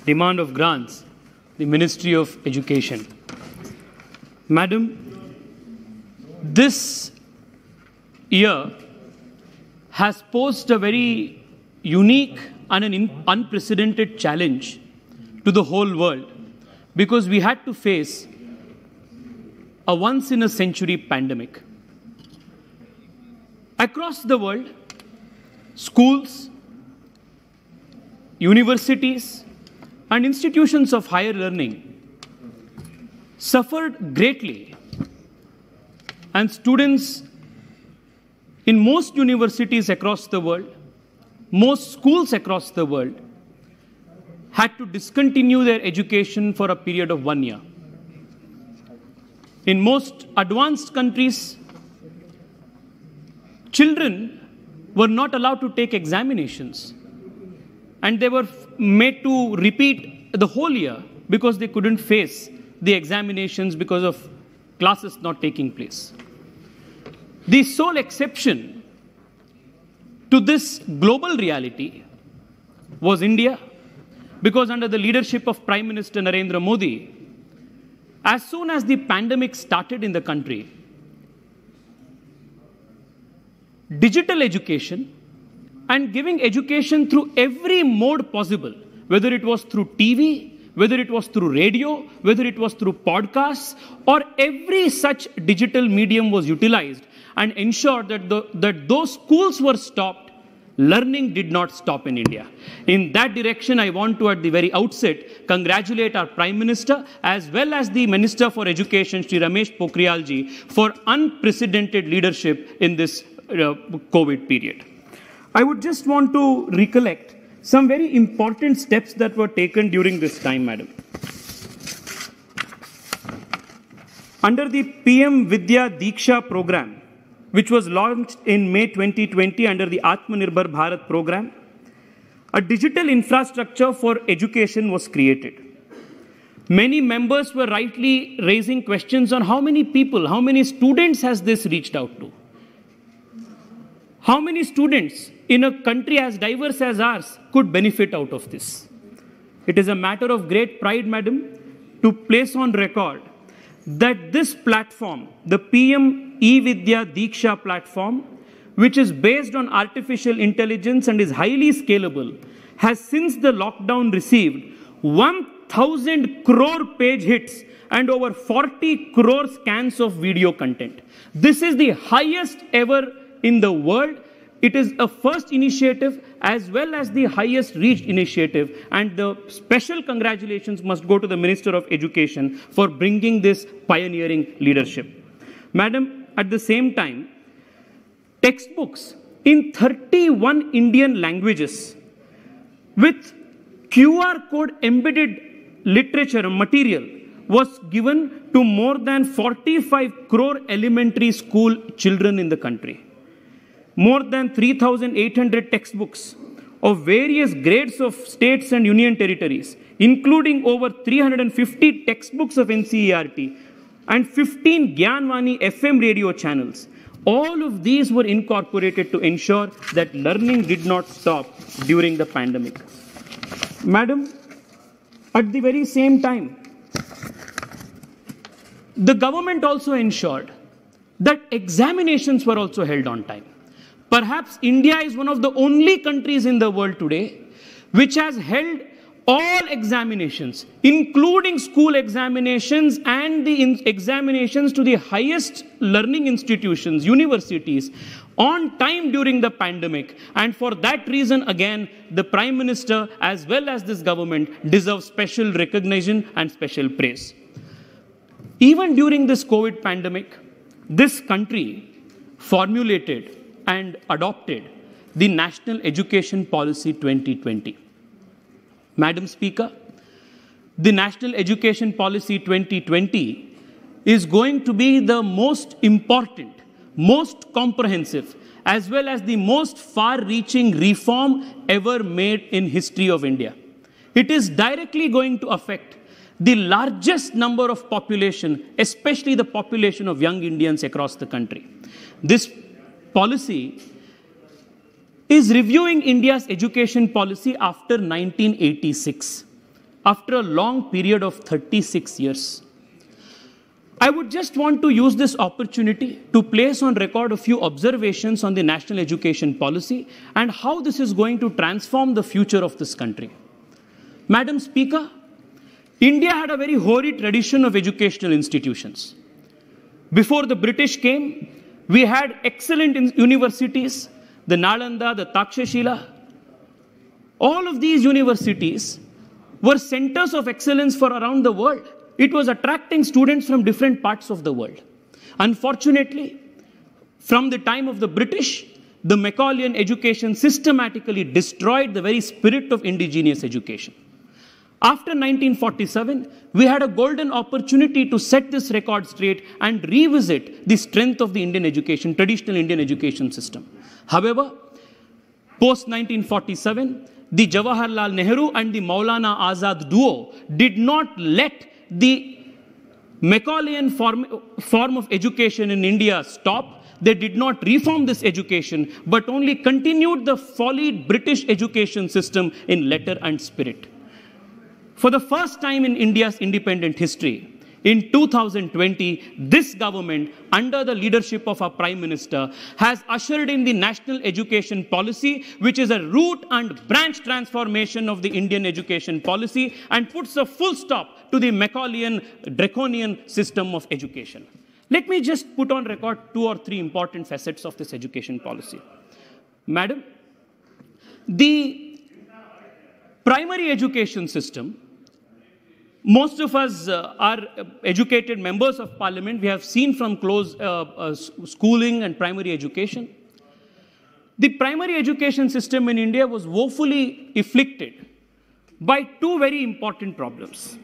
demand of grants, the Ministry of Education. Madam, this year has posed a very unique and an unprecedented challenge to the whole world because we had to face a once-in-a-century pandemic. Across the world, schools, universities, and institutions of higher learning suffered greatly, and students in most universities across the world, most schools across the world, had to discontinue their education for a period of 1 year. In most advanced countries, children were not allowed to take examinations, and they were made to repeat the whole year because they couldn't face the examinations because of classes not taking place. The sole exception to this global reality was India, because under the leadership of Prime Minister Narendra Modi, as soon as the pandemic started in the country, digital education and giving education through every mode possible, whether it was through TV, whether it was through radio, whether it was through podcasts, or every such digital medium was utilized and ensured that those schools were stopped, learning did not stop in India. In that direction, I want to, at the very outset, congratulate our Prime Minister as well as the Minister for Education, Shri Ramesh Pokhriyal ji, for unprecedented leadership in this COVID period. I would just want to recollect some very important steps that were taken during this time, Madam. Under the PM Vidya Diksha program, which was launched in May 2020 under the Atmanirbhar Bharat program, a digital infrastructure for education was created. Many members were rightly raising questions on how many people, how many students has this reached out to? How many students in a country as diverse as ours could benefit out of this? It is a matter of great pride, Madam, to place on record that this platform, the PM E-Vidya Diksha platform, which is based on artificial intelligence and is highly scalable, has since the lockdown received 1,000 crore page hits and over 40 crore scans of video content. This is the highest ever in the world. It is a first initiative as well as the highest reached initiative, and the special congratulations must go to the Minister of Education for bringing this pioneering leadership. Madam, at the same time, textbooks in 31 Indian languages with QR code embedded literature material was given to more than 45 crore elementary school children in the country. More than 3,800 textbooks of various grades of states and union territories, including over 350 textbooks of NCERT and 15 Gyanvani FM radio channels. All of these were incorporated to ensure that learning did not stop during the pandemic. Madam, at the very same time, the government also ensured that examinations were also held on time. Perhaps India is one of the only countries in the world today which has held all examinations, including school examinations and the examinations to the highest learning institutions, universities, on time during the pandemic. And for that reason, again, the Prime Minister as well as this government deserve special recognition and special praise. Even during this COVID pandemic, this country formulated and adopted the National Education Policy 2020. Madam Speaker, the National Education Policy 2020 is going to be the most important, most comprehensive, as well as the most far-reaching reform ever made in history of India. It is directly going to affect the largest number of population, especially the population of young Indians across the country. This policy is reviewing India's education policy after 1986. after a long period of 36 years. I would just want to use this opportunity to place on record a few observations on the national education policy and how this is going to transform the future of this country. Madam Speaker, India had a very hoary tradition of educational institutions. Before the British came, we had excellent universities, the Nalanda, the Takshashila. All of these universities were centers of excellence for around the world. It was attracting students from different parts of the world. Unfortunately, from the time of the British, the Macaulayan education systematically destroyed the very spirit of indigenous education. After 1947, we had a golden opportunity to set this record straight and revisit the strength of the Indian education, traditional Indian education system. However, post-1947, the Jawaharlal Nehru and the Maulana Azad duo did not let the Macaulayan form of education in India stop. They did not reform this education, but only continued the follied British education system in letter and spirit. For the first time in India's independent history, in 2020, this government, under the leadership of our Prime Minister, has ushered in the national education policy, which is a root and branch transformation of the Indian education policy and puts a full stop to the Macaulayan draconian system of education. Let me just put on record 2 or 3 important facets of this education policy. Madam, the primary education system, most of us are educated members of parliament. We have seen from close schooling and primary education. The primary education system in India was woefully afflicted by 2 very important problems.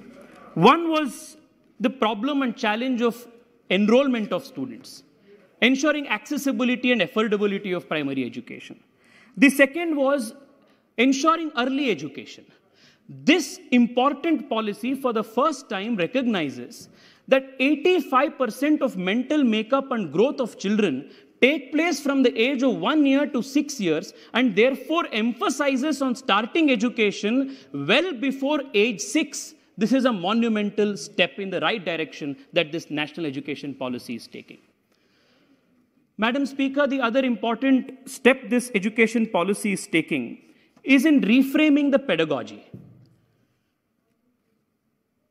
One was the problem and challenge of enrollment of students, ensuring accessibility and affordability of primary education. The second was ensuring early education. This important policy for the first time recognizes that 85% of mental makeup and growth of children take place from the age of 1 year to 6 years and therefore emphasizes on starting education well before age 6. This is a monumental step in the right direction that this national education policy is taking. Madam Speaker, the other important step this education policy is taking is in reframing the pedagogy.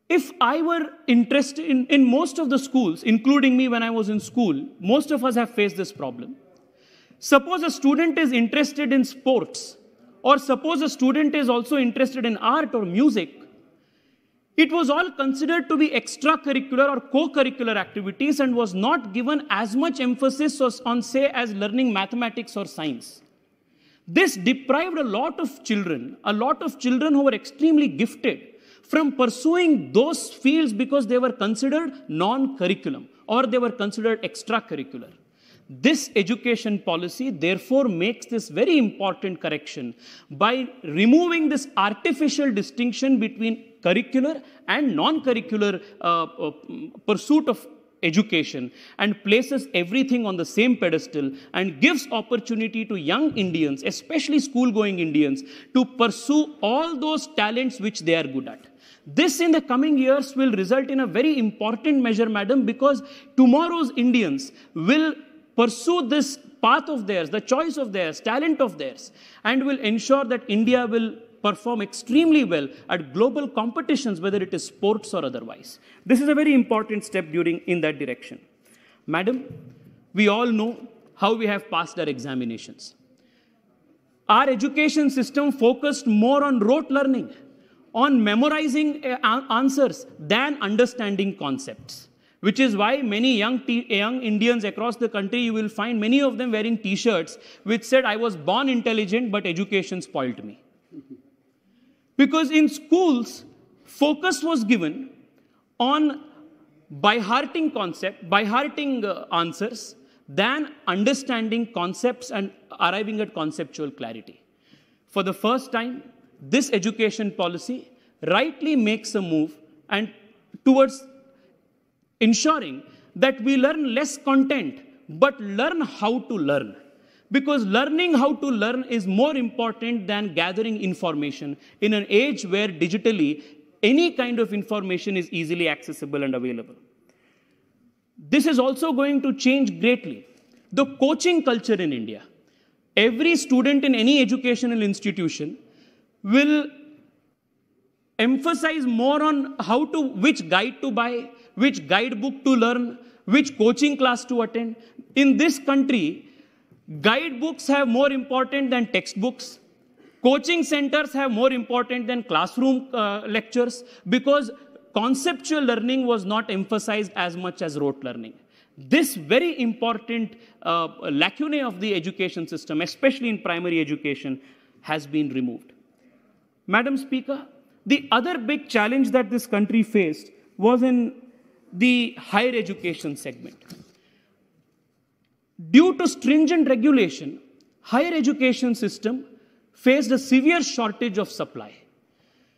If I were interested in most of the schools, including me when I was in school, most of us have faced this problem. Suppose a student is interested in sports, or suppose a student is also interested in art or music. It was all considered to be extracurricular or co-curricular activities and was not given as much emphasis on, say, as learning mathematics or science. This deprived a lot of children who were extremely gifted from pursuing those fields because they were considered non-curriculum or they were considered extracurricular. This education policy therefore makes this very important correction by removing this artificial distinction between curricular and non-curricular pursuit of education and places everything on the same pedestal and gives opportunity to young Indians, especially school-going Indians, to pursue all those talents which they are good at. This in the coming years will result in a very important measure, madam, because tomorrow's Indians will pursue this path of theirs, the choice of theirs, talent of theirs, and will ensure that India will perform extremely well at global competitions, whether it is sports or otherwise. This is a very important step in that direction. Madam, we all know how we have passed our examinations. Our education system focused more on rote learning, on memorizing answers than understanding concepts, which is why many young Indians across the country, you will find many of them wearing T-shirts which said, "I was born intelligent, but education spoiled me." Because in schools, focus was given on by-hearting answers than understanding concepts and arriving at conceptual clarity. For the first time, this education policy rightly makes a move and towards ensuring that we learn less content, but learn how to learn. Because learning how to learn is more important than gathering information in an age where digitally any kind of information is easily accessible and available. This is also going to change greatly the coaching culture in India. Every student in any educational institution will emphasize more on which guide to buy, which guidebook to learn, which coaching class to attend. In this country, guidebooks have more important than textbooks. Coaching centers have more important than classroom lectures, because conceptual learning was not emphasized as much as rote learning. This very important lacunae of the education system, especially in primary education, has been removed. Madam Speaker, the other big challenge that this country faced was in the higher education segment. Due to stringent regulation, higher education system faced a severe shortage of supply.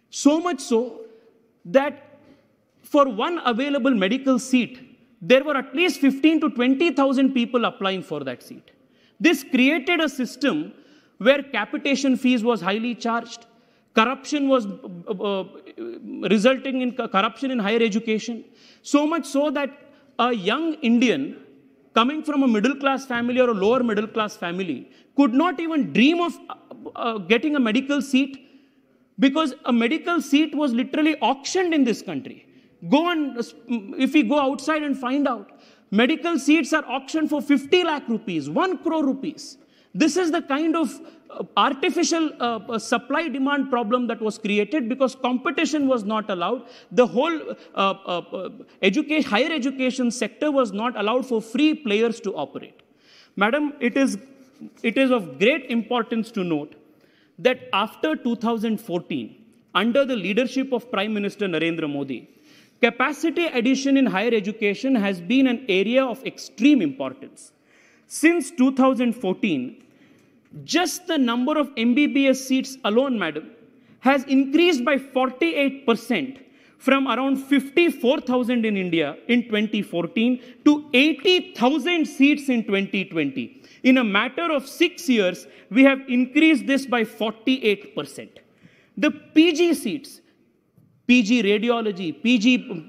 So much so that for one available medical seat, there were at least 15 to 20,000 people applying for that seat. This created a system where capitation fees was highly charged. Corruption was resulting in corruption in higher education. So much so that a young Indian coming from a middle class family or a lower middle class family could not even dream of getting a medical seat, because a medical seat was literally auctioned in this country. If we go outside and find out, medical seats are auctioned for 50 lakh rupees, 1 crore rupees. This is the kind of artificial supply-demand problem that was created because competition was not allowed. The whole higher education sector was not allowed for free players to operate. Madam, it is of great importance to note that after 2014, under the leadership of Prime Minister Narendra Modi, capacity addition in higher education has been an area of extreme importance. Since 2014, just the number of MBBS seats alone, madam, has increased by 48% from around 54,000 in India in 2014 to 80,000 seats in 2020. In a matter of 6 years, we have increased this by 48%. The PG seats, PG radiology, PG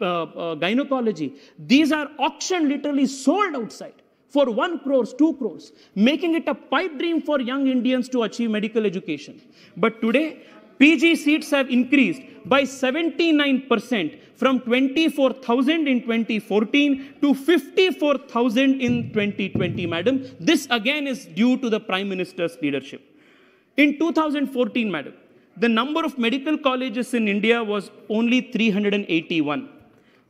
gynecology, these are auctioned, literally sold outside for 1 crore, 2 crores, making it a pipe dream for young Indians to achieve medical education. But today, PG seats have increased by 79% from 24,000 in 2014 to 54,000 in 2020, madam. This again is due to the Prime Minister's leadership. In 2014, madam, the number of medical colleges in India was only 381.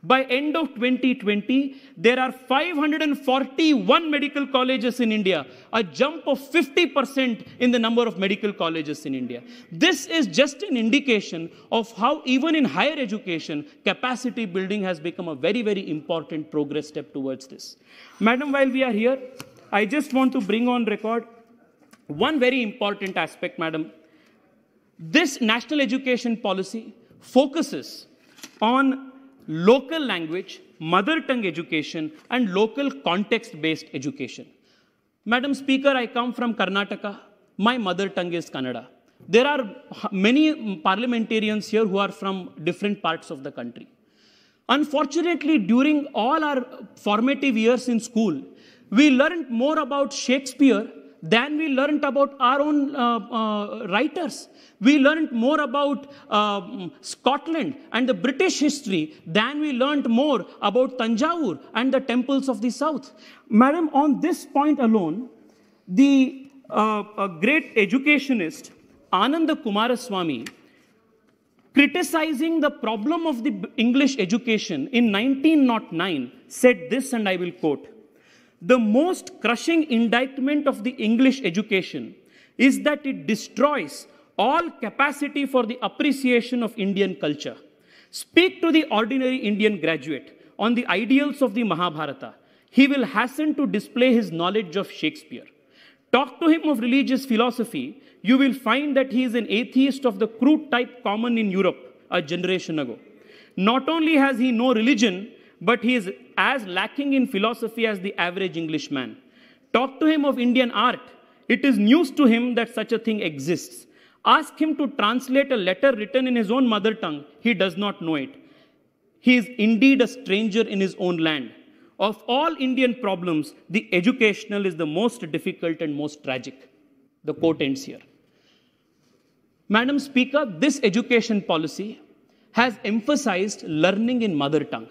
By end of 2020, there are 541 medical colleges in India, a jump of 50% in the number of medical colleges in India. This is just an indication of how even in higher education, capacity building has become a very, very important progress step towards this. Madam, while we are here, I just want to bring on record one very important aspect, madam. This national education policy focuses on local language, mother tongue education, and local context-based education. Madam Speaker, I come from Karnataka. My mother tongue is Kannada. There are many parliamentarians here who are from different parts of the country. Unfortunately, during all our formative years in school, we learned more about Shakespeare than we learned about our own writers. We learned more about Scotland and the British history than we learned more about Tanjavur and the temples of the south. Madam, on this point alone, the great educationist Ananda Kumaraswamy, criticizing the problem of the English education in 1909, said this, and I will quote, "The most crushing indictment of the English education is that it destroys all capacity for the appreciation of Indian culture. Speak to the ordinary Indian graduate on the ideals of the Mahabharata. He will hasten to display his knowledge of Shakespeare. Talk to him of religious philosophy. You will find that he is an atheist of the crude type common in Europe a generation ago. Not only has he no religion, but he is as lacking in philosophy as the average Englishman. Talk to him of Indian art. It is news to him that such a thing exists. Ask him to translate a letter written in his own mother tongue. He does not know it. He is indeed a stranger in his own land. Of all Indian problems, the educational is the most difficult and most tragic. The quote ends here. Madam Speaker, this education policy has emphasized learning in mother tongue.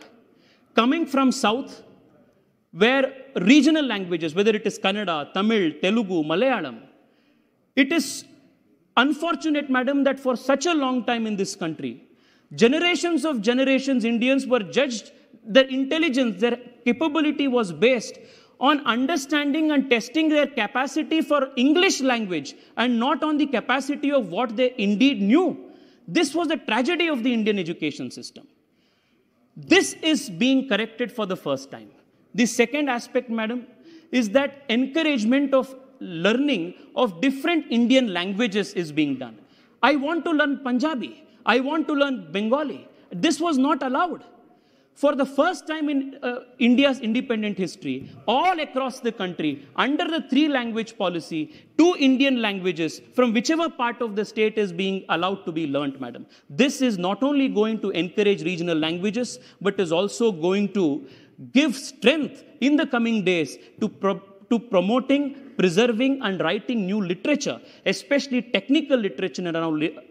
Coming from South, where regional languages, whether it is Kannada, Tamil, Telugu, Malayalam, it is unfortunate, madam, that for such a long time in this country, generations of generations, Indians were judged, their intelligence, their capability was based on understanding and testing their capacity for English language and not on the capacity of what they indeed knew. This was the tragedy of the Indian education system. This is being corrected for the first time. The second aspect, madam, is that encouragement of learning of different Indian languages is being done. I want to learn Punjabi. I want to learn Bengali. This was not allowed. For the first time in India's independent history, all across the country, under the 3-language policy, 2 Indian languages from whichever part of the state is being allowed to be learnt, madam. This is not only going to encourage regional languages, but is also going to give strength in the coming days to promoting, preserving and writing new literature, especially technical literature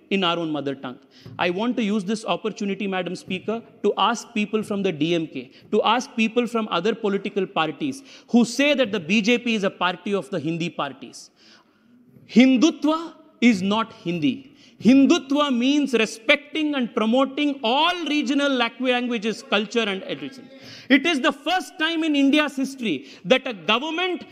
in our own mother tongue. I want to use this opportunity, Madam Speaker, to ask people from the DMK, to ask people from other political parties who say that the BJP is a party of the Hindi parties. Hindutva is not Hindi. Hindutva means respecting and promoting all regional languages, culture and everything. It is the first time in India's history that a government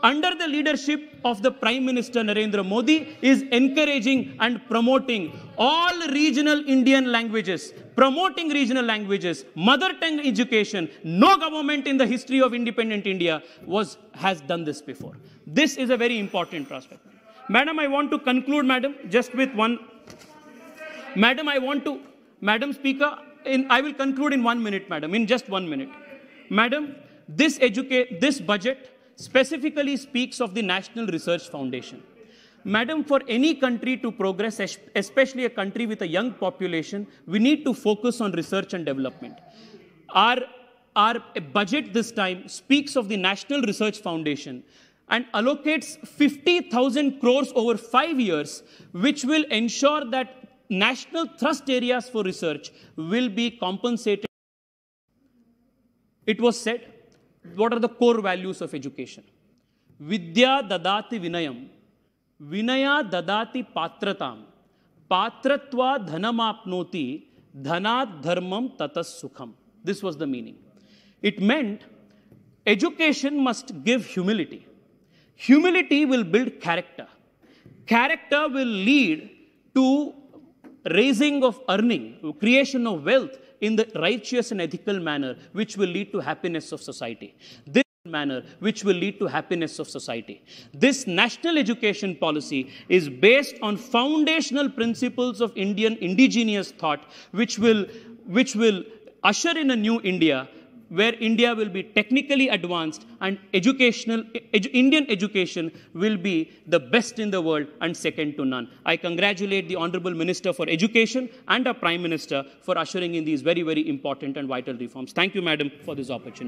under the leadership of the Prime Minister Narendra Modi is encouraging and promoting all regional Indian languages, promoting regional languages, mother tongue education. No government in the history of independent India has done this before. This is a very important prospect. Madam, I want to conclude, madam, just with one. Madam, Madam Speaker, I will conclude in 1 minute, madam, in just 1 minute. Madam, this budget specifically speaks of the National Research Foundation. Madam, for any country to progress, especially a country with a young population, we need to focus on research and development. Our budget this time speaks of the National Research Foundation and allocates 50,000 crores over 5 years, which will ensure that national thrust areas for research will be compensated. It was said, what are the core values of education? Vidya dadati vinayam, vinaya dadati patratam, patratva dhanamapnoti, dhanat dharmam tatas sukham. This was the meaning. It meant education must give humility. Humility will build character. Character will lead to raising of earning, creation of wealth in the righteous and ethical manner, which will lead to happiness of society. This manner, which will lead to happiness of society. This national education policy is based on foundational principles of Indian indigenous thought, which will usher in a new India, where India will be technically advanced and Indian education will be the best in the world and second to none. I congratulate the Honorable Minister for Education and our Prime Minister for ushering in these very, very important and vital reforms. Thank you, Madam, for this opportunity.